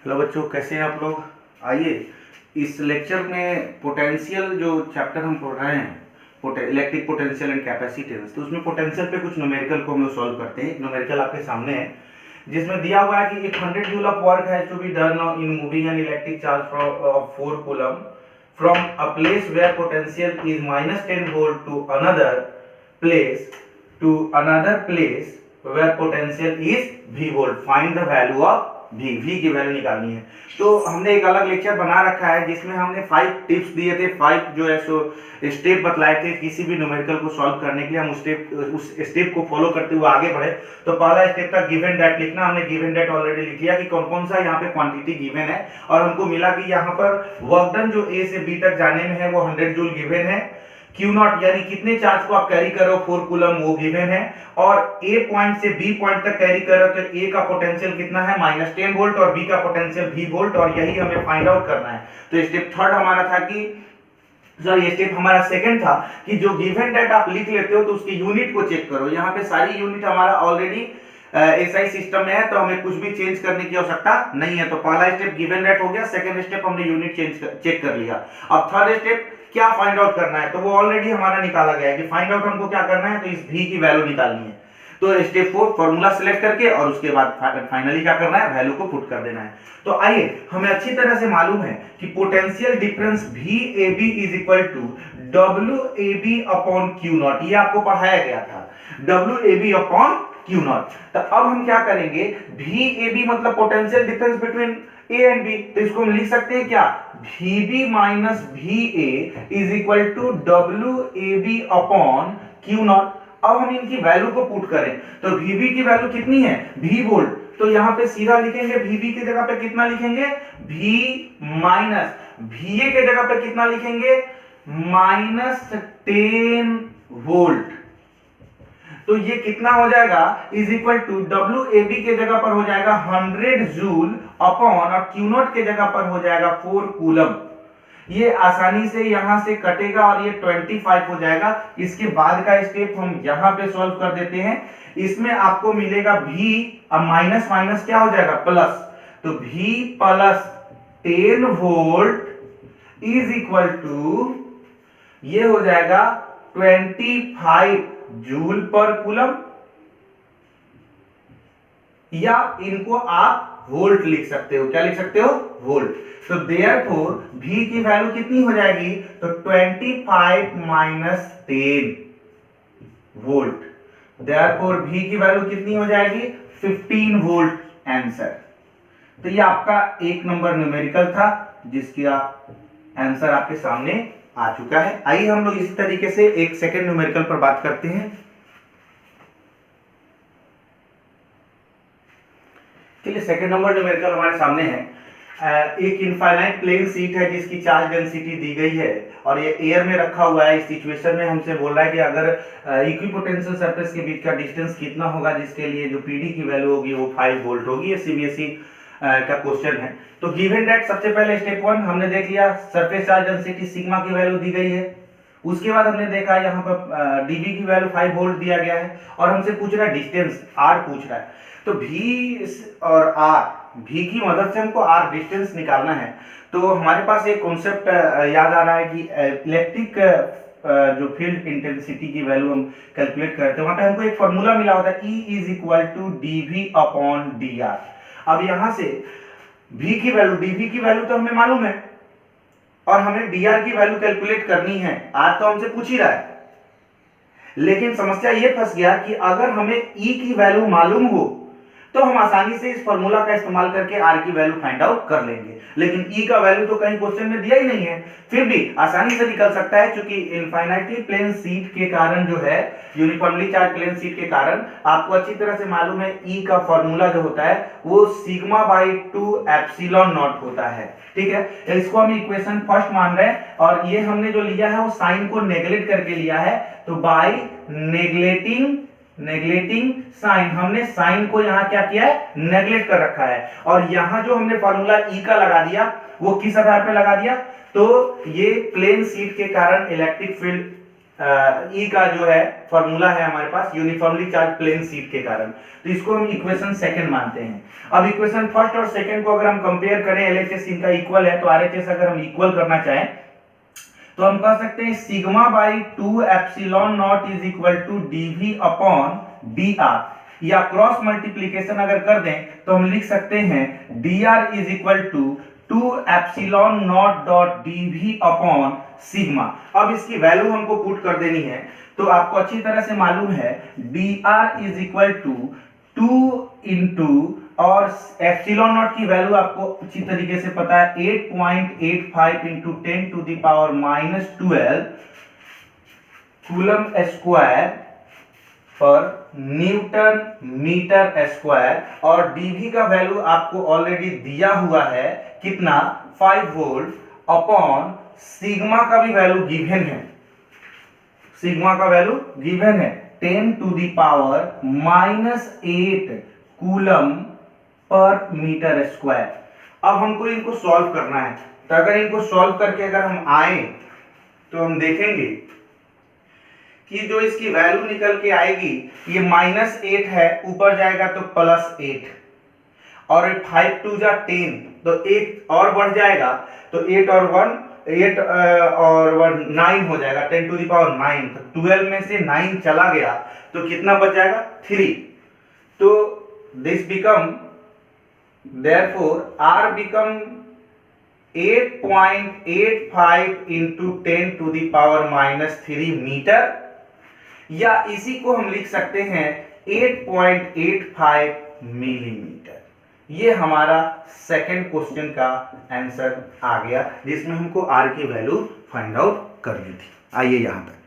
Hello बच्चों, कैसे हैं आप लोग। आइए इस लेक्चर में पोटेंशियल जो चैप्टर हम पढ़ रहे हैं, इलेक्ट्रिक पोटेंशियल एंड कैपेसिटेंस, तो उसमें पोटेंशियल पे कुछ न्यूमेरिकल को हम लोग सॉल्व करते हैं। न्यूमेरिकल आपके सामने है जिसमें दिया हुआ है कि एक 100 joule of work has to be done in moving an electric charge of 4 coulomb from a place where potential is -10 volt to another place where potential is V volt. Find the value of V की value निकालनी है। तो हमने एक अलग lecture बना रखा है जिसमें हमने 5 टिप्स दिए थे, 5 जो है सो स्टेप बतलाए थे किसी भी न्यूमेरिकल को सॉल्व करने के लिए। हम उस स्टेप को फॉलो करते हुए आगे बढ़े। तो पहला स्टेप था गिवन डेट लिखना। हमने गिवन डेट ऑलरेडी लिख लिया कि कौन कौन सा यहाँ पे क्वांटिटी गिवन है, और हमको मिला कि यहाँ पर वर्क डन जो ए से बी तक जाने में है वो 100 जूल गिवन है। Q नॉट यानी कितने चार्ज को आप कैरी कर रहे हो 4 कूलम वो गिवन है, और A पॉइंट से B पॉइंट तक कैरी कर रहे हो तो A का पोटेंशियल कितना है -10 वोल्ट और B का पोटेंशियल V वोल्ट, और यही हमें फाइंड आउट करना है। तो स्टेप थर्ड हमारा था कि ये स्टेप हमारा सेकंड था कि जो गिवन डेट आप लिख लेते हो तो उसकी यूनिट को चेक करो। यहाँ पे सारी यूनिट हमारा ऑलरेडी एसआई सिस्टम में है तो हमें कुछ भी चेंज करने की आवश्यकता नहीं है। तो पहला स्टेप गिवन डेट हो गया, सेकंड स्टेप हमने यूनिट चेक कर लिया। अब थर्ड स्टेप क्या फाइंड आउट करना है, तो वो ऑलरेडी हमारा निकाला गया है कि फाइंड आउट हमको क्या करना है, तो इस V की वैल्यू निकालनी है। तो स्टेप 4 फार्मूला सिलेक्ट करके और उसके बाद फाइनली क्या करना है, वैल्यू को पुट कर देना है। तो आइए, हमें अच्छी तरह से मालूम है कि potential difference VAB is equal to WAB upon Q naught. ये आपको पढ़ाया गया था, WAB अपॉन Q नॉट। तो अब हम क्या करेंगे, VAB मतलब potential difference between A and B, तो इसको हम लिख सकते हैं क्या, VB minus VA is equal to WAB upon Q naught. अब हम इनकी वैल्यू को पुट करें तो VB की वैल्यू कितनी है, V वोल्ट, तो यहां पे सीधा लिखेंगे VB की जगह पे कितना लिखेंगे, V माइनस VA के जगह पे कितना लिखेंगे, -10 वोल्ट। तो ये कितना हो जाएगा, इज इक्वल टू WAB के जगह पर हो जाएगा 100 जूल अपॉन, और Q नॉट के जगह पर हो जाएगा 4 कूलम। ये आसानी से यहां से कटेगा और ये 25 हो जाएगा। इसके बाद का स्टेप हम यहां पे सॉल्व कर देते हैं। इसमें आपको मिलेगा V, अब माइनस माइनस क्या हो जाएगा, प्लस, तो V plus 10 volt is equal to ये हो जाएगा 25 जूल पर कूलम, या इनको आप वोल्ट लिख सकते हो। क्या लिख सकते हो, वोल्ट। तो देयरफॉर V की वैल्यू कितनी हो जाएगी, तो 25 माइनस 10 वोल्ट। देयरफॉर V की वैल्यू कितनी हो जाएगी, 15 वोल्ट आंसर। तो ये आपका एक नंबर न्यूमेरिकल था जिसका आंसर आपके सामने आ चुका है। आइए हम लोग इसी तरीके से एक सेकंड न्यूमेरिकल पर बात करते हैं। चलिए, सेकंड नंबर न्यूमेरिकल हमारे सामने है। एक इनफाइनाइट प्लेन शीट है जिसकी चार्ज डेंसिटी दी गई है और ये एयर में रखा हुआ है। इस सिचुएशन में हमसे बोल रहा है कि अगर इक्विपोटेंशियल सरफेस के बीच का डिस्टेंस कितना होगा, जिसके लिए जो PD की वैल्यू होगी वो 5 वोल्ट होगी। ये CBSE का क्वेश्चन है। तो गिवन दैट सबसे पहले स्टेप 1 हमने देख लिया, सरफेस चार्ज डेंसिटी सिग्मा की वैल्यू दी गई है। उसके बाद हमने देखा यहाँ पर dV की वैल्यू 5 वोल्ट दिया गया है और हमसे पूछ रहा है डिस्टेंस R पूछ रहा है। तो V और R, V की मदद से हमको R डिस्टेंस निकालना है। तो हमारे पास एक कॉन्सेप्ट याद आ रहा है कि इलेक्ट्रिक जो फील्ड इंटेंसिटी की वैल्यू हम कैलकुलेट करते हैं, वहां पे हमको एक फॉर्मूला मिला होता है E is equal to dV upon dr। अब यहां से V की वैल्यू, dV की वैल्यू तो हमें मालूम है और हमें dr की वैल्यू कैलकुलेट करनी है। R तो हमसे पूछ ही रहा है, लेकिन समस्या ये फंस गया कि अगर हमें E की वैल्यू मालूम हो तो हम आसानी से इस फॉर्मूला का इस्तेमाल करके R की वैल्यू फाइंड आउट कर लेंगे, लेकिन E का वैल्यू तो कहीं क्वेश्चन में दिया ही नहीं है। फिर भी आसानी से निकल सकता है क्योंकि इनफाइनाइटली प्लेन शीट के कारण जो है, यूनिफॉर्मली चार्ज प्लेन शीट के कारण आपको अच्छी तरह से मालूम है E का फॉर्मूला जो होता है वो सिग्मा बाई 2 एप्सिलॉन नॉट होता है। ठीक है, इसको हम इक्वेशन फर्स्ट मान रहे हैं और ये हमने जो लिया है वो साइन को नेगलेक्ट करके लिया है। तो बाई नेगलेटिंग साइन, हमने साइन को यहां क्या किया है, नेगलेक्ट कर रखा है। और यहां जो हमने फॉर्मूला E का लगा दिया वो किस आधार पे लगा दिया, तो ये प्लेन शीट के कारण इलेक्ट्रिक फील्ड ई का जो है फॉर्मूला है हमारे पास यूनिफॉर्मली चार्ज प्लेन शीट के कारण, तो इसको हम इक्वेशन सेकंड मानते हैं। अब इक्वेशन फर्स्ट और सेकंड को अगर हम कंपेयर करें, एलएचएस इनका इक्वल है, तो आरएचएस अगर हम इक्वल करना चाहें तो हम कह सकते हैं sigma by 2 epsilon naught is equal to dV upon D R, या क्रॉस मल्टीप्लीकेशन अगर कर दें तो हम लिख सकते हैं D R is equal to 2 epsilon naught dot dV upon sigma. अब इसकी वैल्यू हमको पुट कर देनी है, तो आपको अच्छी तरह से मालूम है D R is equal to 2 into, और एप्सिलॉन नॉट की वैल्यू आपको अच्छी तरीके से पता है 8.85 into 10 to the power -12 coulomb square per newton metre square, और डीवी का वैल्यू आपको ऑलरेडी दिया हुआ है कितना 5 वोल्ट अपॉन सिग्मा का भी वैल्यू गिवन है, सिग्मा का वैल्यू गिवन है 10 to the power -8 coulomb per metre square. अब हमको इनको सॉल्व करना है, तो अगर इनको सॉल्व करके अगर हम आए तो हम देखेंगे कि जो इसकी वैल्यू निकल के आएगी ये -8 है, ऊपर जाएगा तो +8, और 5 2 जा 10, तो 1 और बढ़ जाएगा, तो 8 और 1 9 हो जाएगा, 10 टू द पावर 9, तो 12 में से 9 चला गया तो कितना बच जाएगा 3। तो this become therefore R become 8.85 into 10 to the power -3 metre, या इसी को हम लिख सकते हैं 8.85 मिलीमीटर। ये हमारा सेकंड क्वेश्चन का आंसर आ गया, जिसमें हमको R की वैल्यू फाइंड आउट करनी थी। आइए यहां तक।